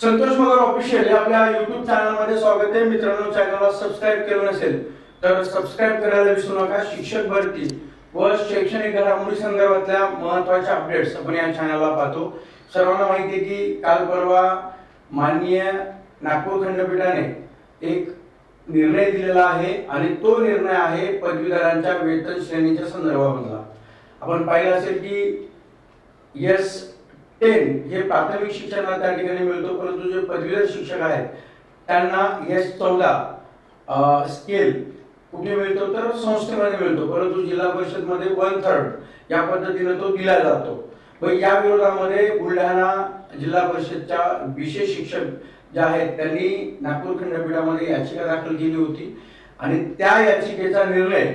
संतोष मगर official या आपल्या YouTube चॅनलमध्ये स्वागत आहे मित्रांनो. चॅनलला सबस्क्राइब केलं नसेल तर सबस्क्राइब करायला विसरू नका. शिक्षक भरती व शैक्षणिक घडामोडी संदर्भातल्या महत्त्वाच्या अपडेट्स आपण या चॅनलला पाहतो. सर्वांना माहिती आहे की काल परवा माननीय नागपूर खंडपीठाने एक निर्णय दिलेला आहे आणि तो निर्णय आहे पदवीधरांच्या वेतन श्रेणीच्या संदर्भामधला. आपण पाहिलं असेल की S10 हे प्राथमिक शिक्षणाला त्या ठिकाणी मिळतो, परंतु जे पदवीधर शिक्षक आहेत त्यांना S14 स्केल कुठे मिळतो तर संस्थेमध्ये मिळतो, परंतु जिल्हा परिषदमध्ये 1/3 या पद्धतीने तो दिला जातो. व या विरोधामध्ये बुलढाणा जिल्हा परिषदच्या विशेष शिक्षक जे आहेत त्यांनी नागपूर खंडपीठामध्ये याचिका दाखल केली होती आणि त्या याचिकेचा निर्णय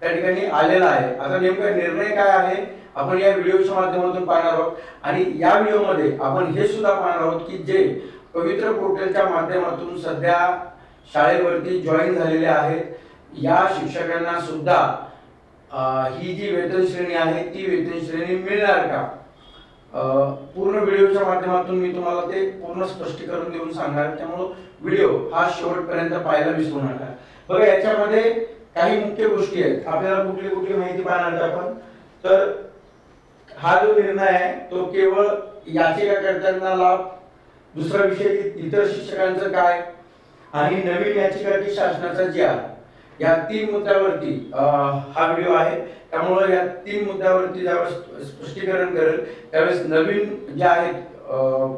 त्या ठिकाणी आलेला आहे. आता नेमका निर्णय काय आहे आपण या व्हिडिओच्या माध्यमातून पाहणार आहोत आणि या व्हिडिओमध्ये आपण हे सुद्धा पाहणार आहोत की जे पवित्र पोर्टलच्या माध्यमातून सध्या शाळेवरती जॉईन झालेले आहेत या शिक्षकांना सुद्धा ही जी वेतन श्रेणी आहे ती वेतन श्रेणी मिळणार का. पूर्ण व्हिडिओच्या माध्यमातून मी तुम्हाला ते पूर्ण स्पष्टीकरण देऊन सांगणार, त्यामुळे व्हिडिओ हा शेवटपर्यंत पाहायला विसरू नका. बघा याच्यामध्ये काही मुख्य गोष्टी आहेत. आपल्याला कुठली कुठली माहिती पाहणार आपण तर हा जो निर्णय आहे तो केवळ याचिकाकर्त्यांना लाभ, दुसरा विषय इतर शिक्षकांचं काय आणि नवीन याचिका की शासनाचा जी आहे या तीन मुद्द्यावरती हा व्हिडिओ आहे. त्यामुळे या तीन मुद्द्यावरती ज्यावेळेस स्पष्टीकरण करेल त्यावेळेस नवीन जे आहेत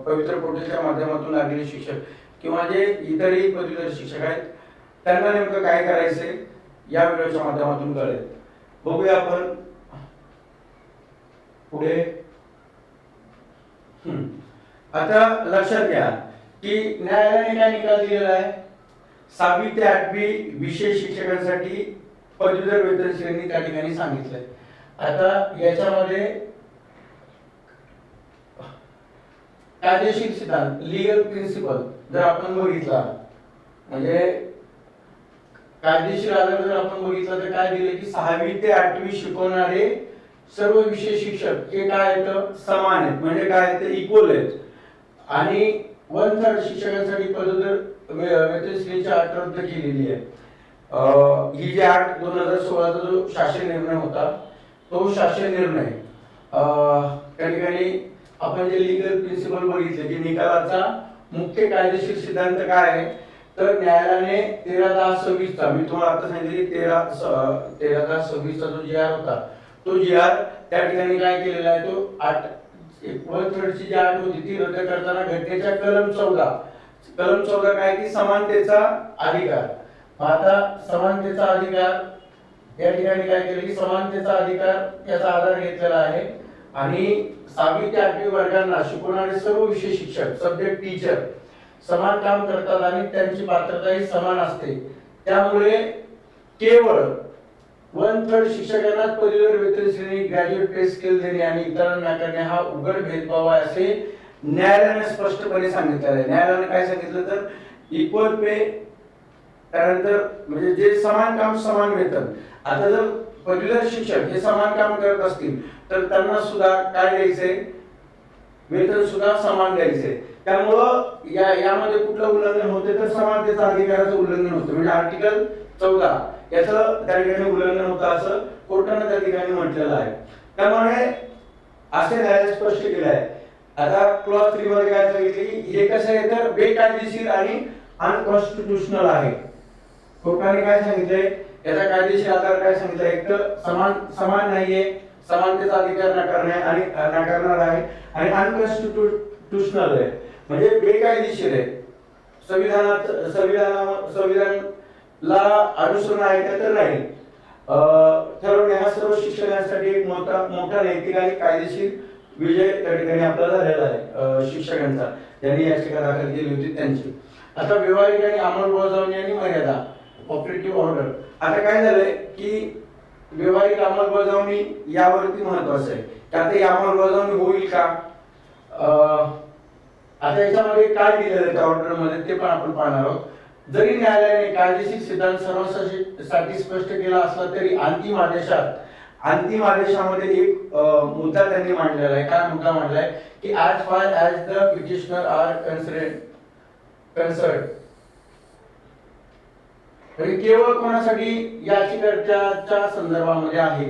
पवित्र पोर्टलच्या माध्यमातून लागलेले शिक्षक किंवा जे इतरही पदवीधर शिक्षक आहेत त्यांना नेमकं काय करायचंय या व्हिडिओच्या माध्यमातून कळेल. बघूया आपण पुढे. आता लक्षात घ्या की न्यायालयाने काय निकाल दिलेला आहे. 6वी ते 8वी विशेष शिक्षकांसाठी पदवीधर वेतन श्रेणी त्या ठिकाणी सांगितलंय. आता याच्यामध्ये कायदेशीर सिद्धांत लीगल प्रिन्सिपल जर आपण बघितला म्हणजे कायदेशीर आधार जर आपण बघितला तर काय दिले की 6वी ते 8वी शिकवणारे सर्व विषय शिक्षक हे काय आहेत समान आहेत, म्हणजे काय आहेत इक्वल आहेत आणि 1/3 शिक्षकांसाठी पदवीधर वेतन श्रेणीची अट रद्द केलेली आहे. ही जी 8/2016 चा जो शासन निर्णय होता तो शासन निर्णय त्या ठिकाणी आपण जे लीगल प्रिन्सिपल बघितले की निकालाचा मुख्य कायदेशीर सिद्धांत काय आहे तर न्यायालयाने 13/10/26 चा मी तुम्हाला आता सांगितले 13/10/26 चा जो जी.आर होता तो जी.आर त्या ठिकाणी काय केलेला आहे तो 1/3 ची जी अट होती ती रद्द करताना घटनेच्या कलम 14 काय की समानतेचा अधिकार. आता समानतेचा अधिकार या ठिकाणी काय केलं की समानतेचा अधिकार याचा आधार घेतलेला आहे आणि 6वी ते 8वी वर्गांना शिकवणारे सर्व विषय शिक्षक सब्जेक्ट टीचर समान काम करतात आणि त्यांची पात्रताही समान असते. त्यामुळे केवळ 1/3 शिक्षकांना पदवीधर वेतन श्रेणी ग्रॅज्युएट पे स्केल देणे आणि इतरांना नाकारणे हा उघड भेदभाव आहे असे न्यायालयाने स्पष्टपणे सांगितलेलं आहे. न्यायालयाने काय सांगितलं तर इक्वल पे त्यानंतर म्हणजे जे समान काम समान वेतन. आता जर पदवीधर शिक्षक हे समान काम करत असतील तर त्यांना सुद्धा काय द्यायचंय वेतन सुद्धा समान द्यायचंय. त्यामुळं यामध्ये कुठलं उल्लंघन होते तर समानतेचा अधिकाराचं उल्लंघन होतं, म्हणजे आर्टिकल 14 याचं त्या ठिकाणी उल्लंघन होतं असं कोर्टाने त्या ठिकाणी म्हटलेलं आहे. त्यामुळे असे न्यायालयाने स्पष्ट केलं आहे. आता क्लॉज 3 मध्ये काय सांगितले की हे कसं आहे तर बेकायदेशीर आणि अनकॉन्स्टिट्यूशनल आहे. कोर्टाने काय सांगितलंय याचा कायदेशीर आधार काय सांगितलं एक तर समान नाहीये, समानतेचा अधिकार नाकारणार आहे आणि अनकॉन्स्टिट्यूशनल आहे म्हणजे बेकायदेशीर आहे. संविधानाला अनुसरण आहे का तर नाही. ठरवणे हा सर्व शिक्षकांसाठी एक मोठा नैतिक आणि कायदेशीर विजय त्या ठिकाणी आपल्याला झालेला आहे शिक्षकांचा ज्यांनी याचिका दाखल केली होती त्यांची. आता व्यवहारिक आणि अंमलबजावणी आणि मर्यादा ऑपरेटिव्ह ऑर्डर. आता काय झालंय की व्यवहारिक अंमलबजावणी यावरती महत्वाचं आहे की आता ही अंमलबजावणी होईल का. आता याच्यामध्ये काय दिलेलं आहे त्या ऑर्डर मध्ये ते पण आपण पाहणार आहोत. जरी न्यायालयाने कायदेशीर सिद्धांत सर्वांसाठी स्पष्ट केला असला तरी अंतिम आदेशामध्ये एक मुद्दा त्यांनी मांडलेला आहे. काय मुद्दा मांडलाय की as far as the petitioner are concert म्हणजे केवळ कोणासाठी याचिकाच्या संदर्भामध्ये आहे,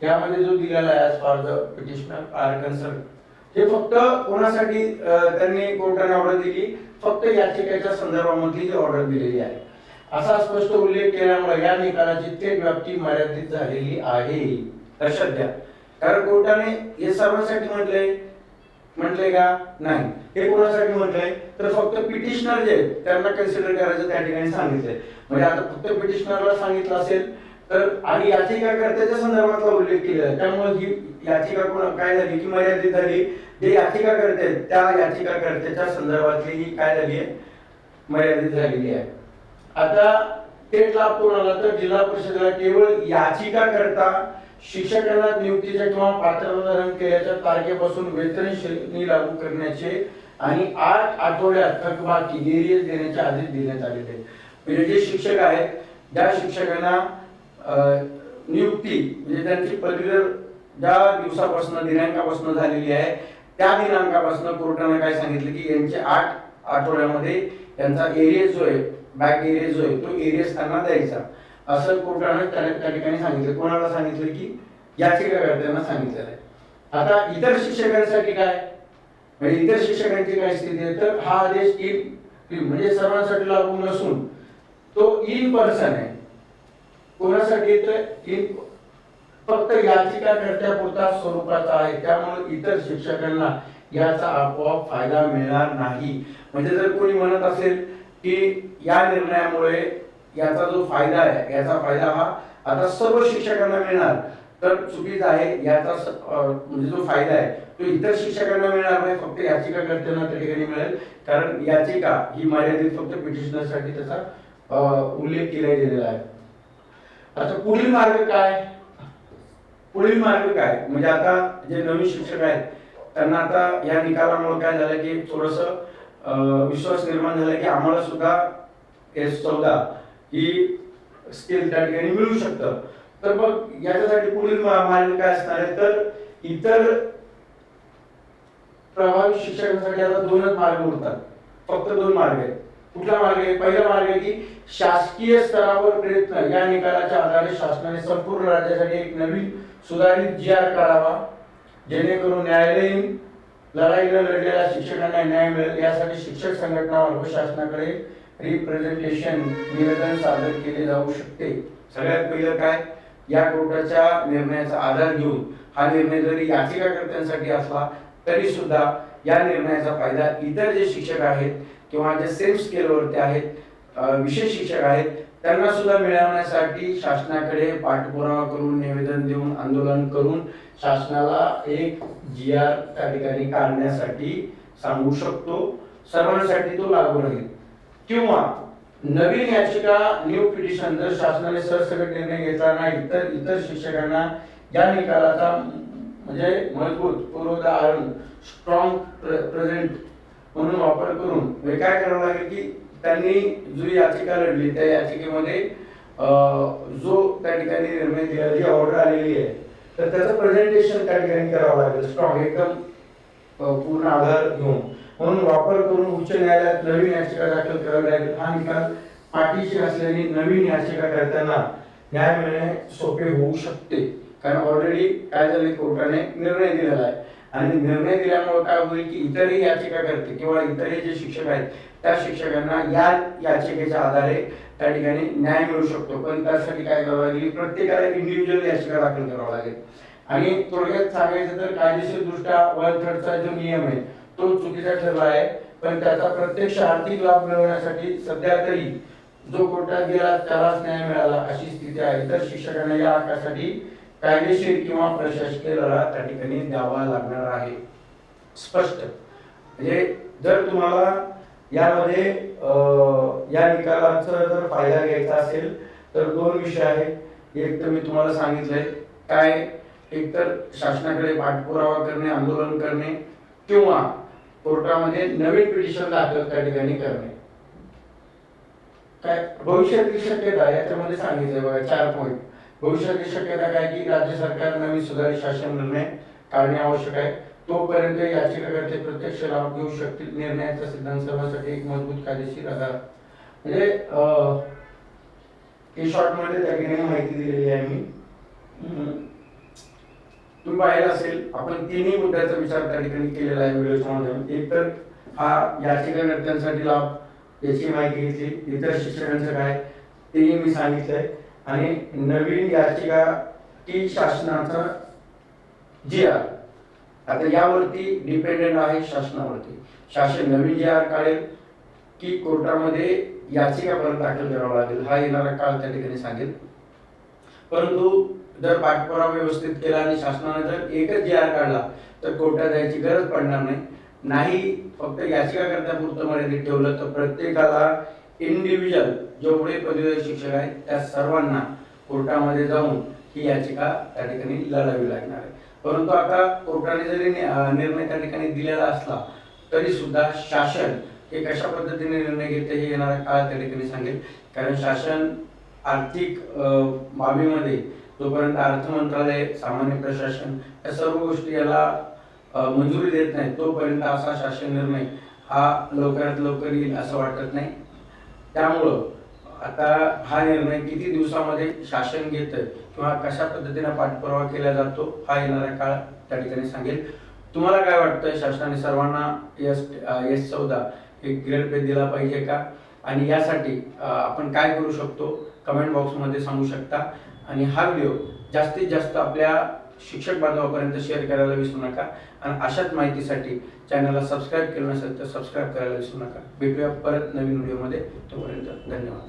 यामध्ये जो दिलेला आहे as per the petitioner are concerned, हे फक्त कोणासाठी त्यांनी कोर्टाने ऑर्डर दिली, फक्त याचिकेच्या संदर्भामध्ये ही ऑर्डर दिलेली आहे असा स्पष्ट उल्लेख केल्यामुळे या निकालाची थेट व्याप्ती मर्यादित झालेली आहे, लक्षात घ्या. कारण कोर्टाने हे सर्वांसाठी म्हटलंय का नाही, हे कोणासाठी म्हटलंय तर फक्त पिटिशनर जे त्यांना कन्सिडर करायचं त्या ठिकाणी सांगितलंय. म्हणजे आता फक्त पिटिशनरला सांगितलं असेल तर आणि याचिकाकर्त्याच्या संदर्भातला उल्लेख केलेला आहे, त्यामुळे ही याचिका काय झाली की मर्यादित झाली. जे याचिकाकर्ते आहेत त्या याचिकाकर्त्याच्या संदर्भातली ही काय झाली आहे, मर्यादित झालेली आहे. आता थेट लाभ कोणाला तर जिल्हा परिषदेला केवळ याचिकाकर्ता शिक्षकांना नियुक्तीच्या किंवा पात्रता धारण केल्याच्या तारखेपासून वेतन श्रेणी लागू करण्याचे आणि 8 आठवड्यात थकबाकी एरियस देण्याचे आदेश देण्यात आलेले आहेत. म्हणजे जे शिक्षक आहेत ज्या शिक्षकांना नियुक्ती म्हणजे त्यांची पदवीधर ज्या दिवसापासून दिनांकापासून झालेली आहे त्या दिनांकापासून कोर्टाने काय सांगितलं की यांचे 8 आठवड्यामध्ये त्यांचा एरियस जो आहे बॅक एरियस जो आहे तो एरियस त्यांना द्यायचा असं कोर्टाने त्या ठिकाणी सांगितलं. कोणाला सांगितलं की याचिकाकर्त्यांना सांगितलेलं आहे. आता इतर शिक्षकांसाठी काय म्हणजे इतर शिक्षकांची काय स्थिती आहे तर हा आदेश म्हणजे सर्वांसाठी लागू नसून तो इन पर्सन आहे. कोणासाठी तर फक्त याचिकाकर्त्यापुरता स्वरूपाचा आहे, त्यामुळे इतर शिक्षकांना याचा आपोआप फायदा मिळणार नाही. म्हणजे जर कोणी म्हणत असेल की या निर्णयामुळे याचा जो फायदा आहे याचा फायदा हा आता सर्व शिक्षकांना मिळणार तर चुकीचं आहे. याचा म्हणजे जो फायदा आहे तो इतर शिक्षकांना मिळणार नाही, फक्त याचिकाकर्त्यांना त्या ठिकाणी मिळेल. कारण याचिका ही मर्यादित फक्त पिटिशनरसाठी त्याचा उल्लेख केला गेलेला आहे. आता पुढील मार्ग काय, म्हणजे आता जे नवीन शिक्षक आहेत त्यांना आता या निकालामुळे काय झालं की थोडंसं विश्वास निर्माण झाला की आम्हाला सुद्धा S14 ही स्किल त्या ठिकाणी मिळू शकतं. तर मग याच्यासाठी पुढील मार्ग काय असणार आहे तर इतर प्रभावी शिक्षकांसाठी आता 2च मार्ग उरतात, फक्त 2 मार्ग आहेत. कुठला मार्ग आहे, पहिला मार्ग आहे की शासकीय स्तरावर प्रयत्न या निकालाच्या आधारे शासनाने संपूर्ण राज्यासाठी एक नवीन सुधारित GR काढावा जेणेकरून न्यायालयीन लढाईला लढलेल्या शिक्षकांना न्याय मिळेल. यासाठी शिक्षक संघटनामार्फत शासनाकडे रिप्रेझेंटेशन निवेदन सादर केले जाऊ शकते. सगळ्यात पहिलं काय, या कोर्टाच्या निर्णयाचा आधार घेऊन हा निर्णय जरी याचिकाकर्त्यांसाठी असला तरी सुद्धा या निर्णयाचा फायदा इतर जे शिक्षक आहेत किंवा जे सेम स्केलवरती आहेत विशेष शिक्षक आहेत त्यांना सुद्धा मिळवण्यासाठी शासनाकडे पाठपुरावा करून निवेदन देऊन आंदोलन करून शासनाला एक GR त्या ठिकाणी काढण्यासाठी सांगू शकतो. सर्वांसाठी तो लागू राहील. किंवा नवीन याचिका न्यू पिटिशन जर शासनाने सरसकट निर्णय घेतला नाही तर इतर शिक्षकांना या निकालाचा म्हणजे मजबूत पूर्वोदाहरण स्ट्रॉंग प्रेझेंट म्हणून वापर करून म्हणजे काय करावं लागेल की त्यांनी जो याचिका लढली त्या याचिकेमध्ये जो त्या ठिकाणी निर्णय दिला जी ऑर्डर आलेली आहे तर त्याचं प्रेझेंटेशन त्या ठिकाणी करावं लागेल स्ट्रॉंग एकदम पूर्ण आधार घेऊन. म्हणून वापर करून उच्च न्यायालयात नवीन याचिका दाखल करावी लागेल. हा निकाल पाठीशी असल्याने नवीन याचिकाकर्त्यांना न्याय मिळणे सोपे होऊ शकते. कारण ऑलरेडी काय झाले कोर्टाने निर्णय दिलेला आहे आणि निर्णय दिल्यामुळे काय होईल की इतरही याचिकाकर्ते किंवा इतरही जे शिक्षक आहेत त्या शिक्षकांना या याचिकेच्या आधारे त्या ठिकाणी न्याय मिळू शकतो. पण त्यासाठी काय करावं लागेल, प्रत्येकाला इंडिव्हिज्युअल याचिका दाखल करावं लागेल. आणि थोडक्यात सांगायचं तर कायदेशीर दृष्ट्या 1/3चा जो नियम आहे तो चुकीचा ठरला आहे. पण त्याचा प्रत्यक्ष आर्थिक लाभ मिळवण्यासाठी सध्या तरी जो कोर्टात गेला त्यालाच न्याय मिळाला अशी स्थिती आहे. इतर शिक्षकांना या हक्कासाठी कायदेशीर किंवा प्रशासकीय लढा त्या ठिकाणी द्यावा लागणार आहे. स्पष्ट म्हणजे जर तुम्हाला यामध्ये या निकालाचा जर फायदा घ्यायचा असेल तर 2 विषय आहेत. एक तर मी तुम्हाला सांगितलंय काय, एक तर शासनाकडे पाठपुरावा करणे आंदोलन करणे किंवा कोर्टामध्ये नवीन पिटिशन दाखल त्या ठिकाणी करणे. काय भविष्यातील शक्यता याच्यामध्ये सांगितलंय बघा 4 पॉईंट. भविष्यातील शक्यता काय की राज्य सरकार नवीन सुधारित शासन निर्णय काढणे आवश्यक आहे. तोपर्यंत याचिकाकर्ते प्रत्यक्ष लाभ घेऊ शकतील. निर्णयाचा सिद्धांत सर्वांसाठी एक मजबूत कायदेशीर आधार. म्हणजे हे शॉर्ट मध्ये त्या ठिकाणी माहिती दिलेली आहे मी. तुम्ही पाहिलं असेल आपण तिन्ही मुद्द्याचा विचार त्या ठिकाणी केलेला आहे व्हिडिओच्या माध्यमातून. एक तर हा याचिकाकर्त्यांसाठी लाभ याची माहिती घेतली, इतर शिक्षकांचं काय तेही मी सांगितलंय, आणि नवीन याचिका की शासनाचा जी आर आता यावरती डिपेंडेंट आहे शासनावरती. शासन नवीन जी आर काढेल की कोर्टामध्ये याचिका परत दाखल करावा लागेल, हा येणारा काळ त्या ठिकाणी सांगेल. परंतु जर पाठपुरावा व्यवस्थित केला आणि शासनाने जर एकच जी आर काढला तर कोर्टात जायची गरज पडणार नाही. फक्त याचिकाकर्त्यापुरतं मर्यादित ठेवलं तर प्रत्येकाला इंडिव्हिज्युअल जेवढे पदवीधर शिक्षक आहेत त्या सर्वांना कोर्टामध्ये जाऊन ही याचिका त्या ठिकाणी लढावी लागणार आहे. परंतु आता कोर्टाने जरी निर्णय त्या ठिकाणी दिलेला असला तरी सुद्धा शासन हे कशा पद्धतीने निर्णय घेते हे येणारा काळ त्या ठिकाणी सांगेल. कारण शासन आर्थिक बाबीमध्ये जोपर्यंत अर्थ मंत्रालय, सामान्य प्रशासन या सर्व गोष्टी याला मंजुरी देत नाही तोपर्यंत असा शासन निर्णय हा लवकरात लवकर येईल असं वाटत नाही. त्यामुळं आता हा निर्णय किती दिवसामध्ये शासन घेतंय किंवा कशा पद्धतीने पाठपुरावा केला जातो हा येणारा काळ त्या ठिकाणी सांगेल. तुम्हाला काय वाटतंय, शासनाने सर्वांना S14 एक ग्रेड पे दिला पाहिजे का, आणि यासाठी आपण काय करू शकतो कमेंट बॉक्समध्ये सांगू शकता. आणि हा व्हिडिओ जास्तीत जास्त आपल्या शिक्षक बांधवापर्यंत शेअर करायला विसरू नका. आणि अशाच माहितीसाठी चॅनलला सबस्क्राईब केलं नसेल तर सबस्क्राईब करायला विसरू नका. भेटूया परत नवीन व्हिडिओमध्ये. तोपर्यंत धन्यवाद.